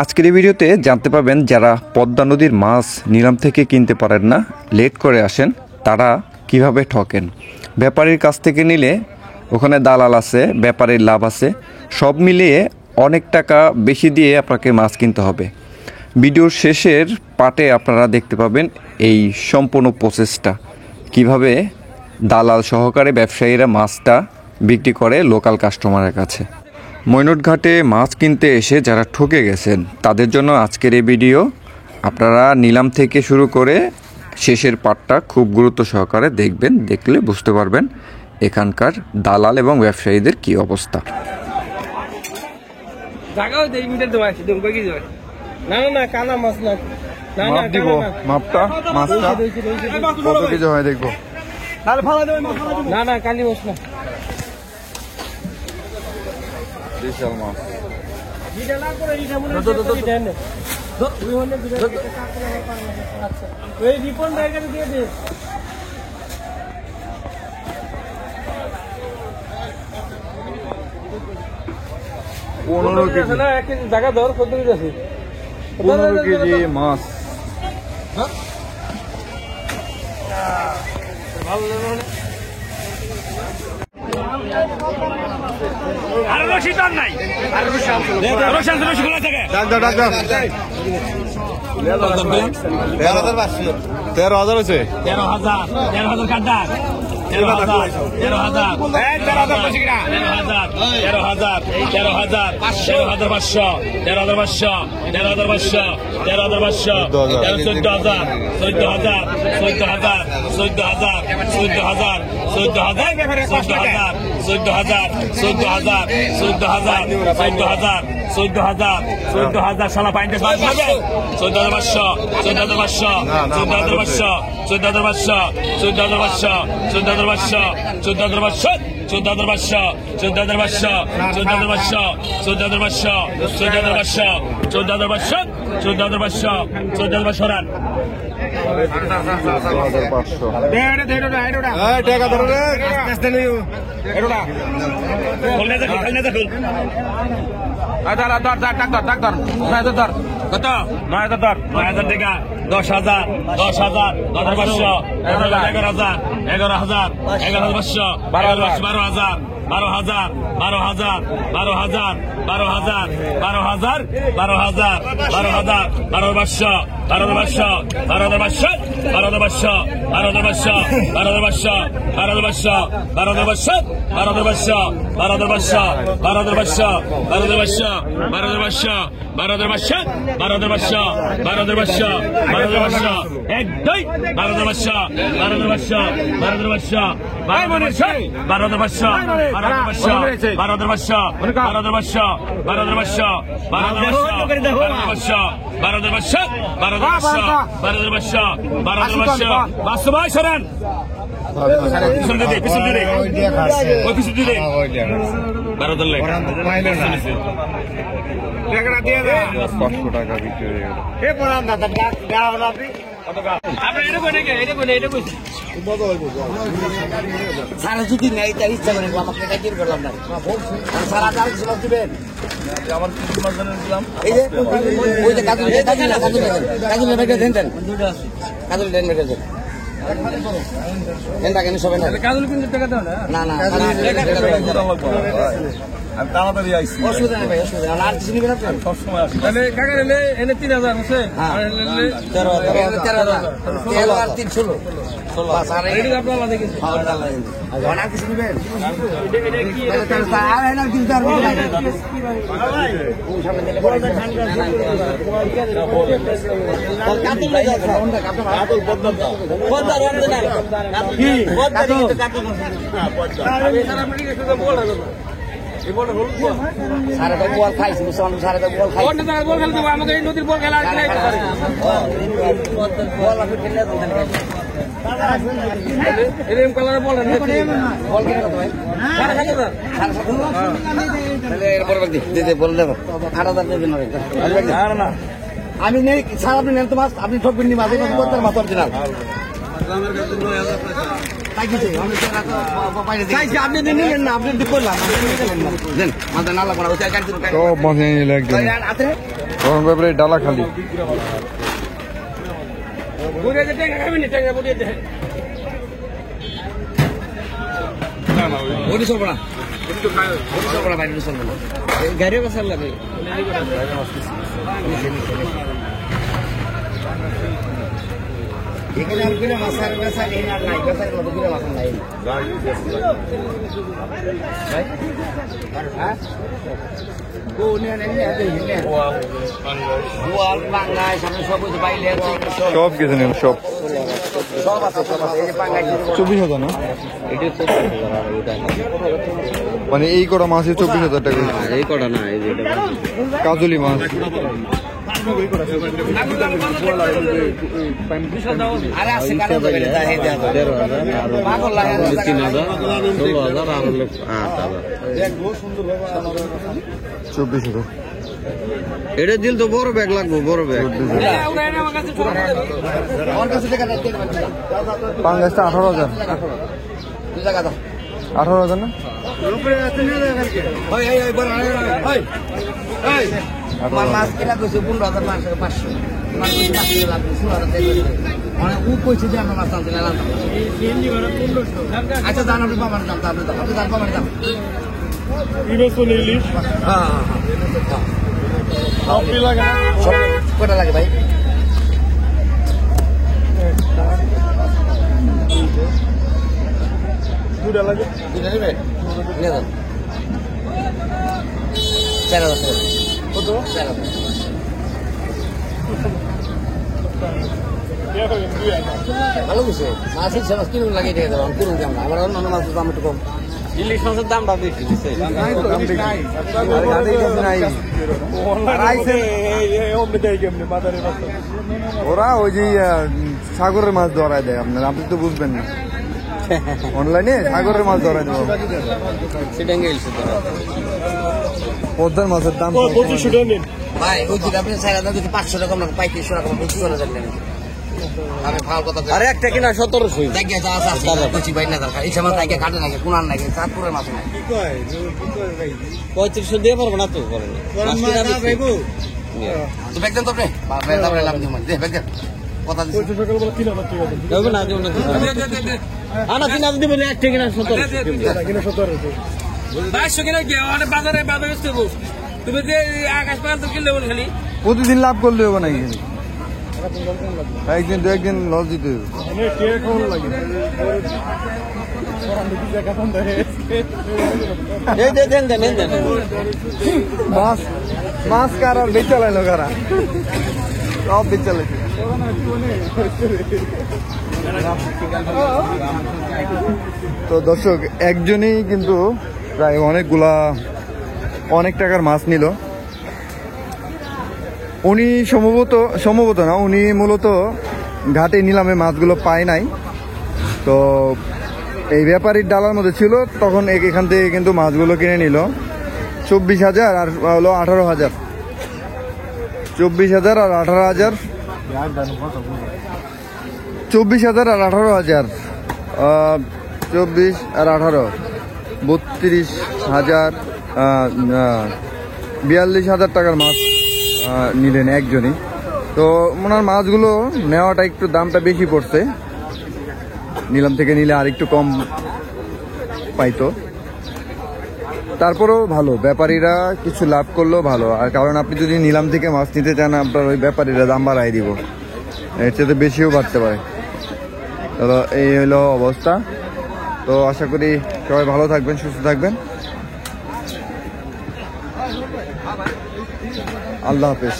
আজকের এই ভিডিওতে জানতে পারবেন যারা পদ্মা নদীর মাছ নিলাম থেকে কিনতে পারেন না, লেট করে আসেন, তারা কিভাবে ঠকেন। ব্যাপারীর কাছ থেকে নিলে ওখানে দালাল আছে, ব্যাপারীর লাভ আছে, সব মিলিয়ে অনেক টাকা বেশি দিয়ে আপনাকে মাছ কিনতে হবে। ভিডিওর শেষের পার্টে আপনারা দেখতে পাবেন এই সম্পূর্ণ প্রসেসটা, কিভাবে দালাল সহকারে ব্যবসায়ীরা মাছটা বিক্রি করে লোকাল কাস্টমারের কাছে। মৈনট ঘাটে মাছ কিনতে এসে যারা ঠকে গেছেন তাদের জন্য আজকের এই ভিডিও। আপনারা নিলাম থেকে শুরু করে শেষের পার্টটা খুব গুরুত্ব সহকারে দেখবেন, দেখলে বুঝতে পারবেন এখানকার দালাল এবং ব্যবসায়ীদের কি অবস্থা। বিশাল মাছ। পনেরো কেজি মাছ। আরো রশি টান নাই, আরো রশি খোলা থাকে। 13,000 হয়েছে। 13,000 কাটা, 13,000 13,000 13,000 13,000 13,500 13,500 13,500 13,500 14,000 14,000 14,000 14,000 14,000 14,000 14,000 14,000 14,000 14,000 14,000 14,000 শালা পাইন্টে 14,500 14,500 14,500 14,500 14,500 14,500 14,500 14,500 14,500 14,500 14,500 14,500 14,500 14,500 14,500 14,500 রান। কত 9,000 টাকা। 10,000 10,000 10,500 11,000 11,000 11,500 12,000 12,000 12,000 12,000 12,000 12,000 12,000 12,000 12,500 12,500 12,500 12,500 12,500 12,500 12,500 12,500 12,500 12,500 12,500 12,500 12,500 12,500 12,500 12,500 12,500 এক দুই 12,500 12,500 12,500 12,500 12,500 12,500 12,500 12,500 12,500 12,500 বাস্তবায় সরেন। পিছন দিদি ওই পিছন দিদি 12,000 লেখ 500 টাকা বিক্রি হয়ে গেল। সারা যদি নেই তার ইচ্ছা করেন আমাকে এটা কি করলাম না সারা তার সব দিবেন। আমার কিছু মাছ দিলাম। এই যে ওই যে কাজল দেন দেন কাজল দেন মেরে দেন কেন সবাই না কাজল কিন্তু টাকা দাও না না আমি তাড়াতাড়ি আইছি। অসুবিধা নেই ভাই, অসুবিধা নেই। আর কিছু নিবেন আপনি? সবসময় আসি। কাকা এনে 3,000 আছে। 13,000 আর 3 16 বাস আর এই আপনারা আলাদা কিছু আর কিছু নিবেন? আর এনার কিছু আর সারা বল খাইছি সারা বল খাই বল খেলতে আমাকে এই নদীর বল খেলা বল আপনি খেলে এরকম কালার বল বল কিনে কত ভাই? তাহলে এরপর দিতে বলে দেবো 8,000 দেবেন না আমি নেই স্যার, আপনি নেন তো মাছ, আপনি ঠকবেন নি মাছ, মাছ অরিজিনাল। তাই কি চাই? আমি তো রাতে বাইরে যাই। আপনি নিলেন না, আপনি বললাম দেন মাথা নালা পড়া হচ্ছে কাটতে সব মাছ নিয়ে নিল একদম হাতে তখন ব্যাপারে ডালা খালি বুড়িয়ে দে টেঙ্গা খাবি না টেঙ্গা বুড়িয়ে দে ওটি সরবো না একটু খাও ওটি সরবো না বাইরে সরবো না গাড়িও কাছে লাগে এখানে আর কিনা মাছের বেচা নেই আর নাই বেচার মতো কিনা মাছ নাই ভাই হ্যাঁ গোয়াল পাঙ্গাই সামনে সব কিছু বাইলে সব কিছু নিল সব সব আছে এই যে পাঙ্গাই 24,000 না এটা 24,000 আর ওটা মানে এই কটা মাছের 24,000 টাকা এই কটা না এই যে কাজলি মাছ আরে আছে কারণ তো বেলে তাই দেয়া 13,000 পাগল লাগে 3,000 16,000 আর 8,000 দেখ বহুত সুন্দর বাবা 24,000 এটা দিল তো বড় ব্যাগ লাগবে বড় ব্যাগ আমার কাছে টাকা নাই পাঙ্গাসটা 18,000 তুই টাকা দাও 18,000 না ওই ওই বড় ওই ওই মাছ কিনা কইছে 15,000 মাছ 500 মাছ 500 লাগবে 16,000 টাকা মানে ও কইছে যে আমরা মাছ আনতে লাগাম আচ্ছা জান আপনি পাবেন দাম আপনি জান পাবেন দাম ইলিশ হ্যাঁ সব লাগে না কটা লাগে ভাই দুটা লাগে দুটা নেবে নিয়ে যান 4,000 টাকা কত 4,000 ভালো কিছু মাছ ইচ্ছে মাছ কিনুন লাগিয়ে দিয়ে দেবো কিনুন কেমন আমার অন্য মাছের দাম একটু কম ইলিশ মাছের দামটা বেশি দিচ্ছে ওরা ওই যে সাগরের মাছ ধরায় দেয় আপনার আপনি তো বুঝবেন না অনলাইনে সাগরের মাছ ধরায় দেবো সেটা গেছে পদ্মার মাছের দাম ভাই ওই যদি আপনি 4,000 যদি 500 টাকা না 3500 টাকা বুঝি হলো জানেন আমি ফাল কথা আরে একটা কিনা 1700 দেখে যা আছে বুঝি ভাই না দরকার এই সময় তাকে কাটে নাকি কোন নাকি চাঁদপুরের মাছ নাই 3500 দিয়ে পারবো না তো বলেন না ভাইবো তো ব্যাগ দেন তো আপনি ভাই তারপরে লাভ দিমু দে ব্যাগ দেন কথা দিছি সকাল বেলা 3,000 টাকা দেব না দেব না আনা 3,000 দিবেন একটা কিনা 1700 কিনা 17 500 কিনা কি মানে বাজারে বাজারে তুমি যে আকাশ পাতাল তো কিনলে বল খালি প্রতিদিন লাভ করলে হবে নাকি একদিন দু একদিন লস দিতে হবে মানে কে কোন লাগে মাছ মাছ কার আর বেচালাইলো কারা সব বেচালাইছে তো দর্শক একজনই কিন্তু প্রায় অনেক টাকার মাছ নিল উনি সম্ভবত না উনি মূলত ঘাটে নিলামে মাছগুলো পায় নাই তো এই ব্যাপারীর ডালার মধ্যে ছিল তখন এখান থেকে কিন্তু মাছগুলো কিনে নিল 24,000 আর হলো 18,000 24,000 আর 18,000 24,000 আর 18,000 24 আর 18 32,000 42,000 টাকার মাছ নিলেন একজনই তো ওনার মাছগুলো নেওয়াটা একটু দামটা বেশি পড়ছে নিলাম থেকে নিলে আর একটু কম পাইতো তারপরেও ভালো ব্যাপারীরা কিছু লাভ করলেও ভালো আর কারণ আপনি যদি নিলাম থেকে মাছ নিতে চান আপনার ওই ব্যাপারীরা দাম বাড়াই দিব এর চেয়ে বেশিও বাড়তে পারে তো এই হলো অবস্থা তো আশা করি সবাই ভালো থাকবেন সুস্থ থাকবেন আল্লাহ হাফেজ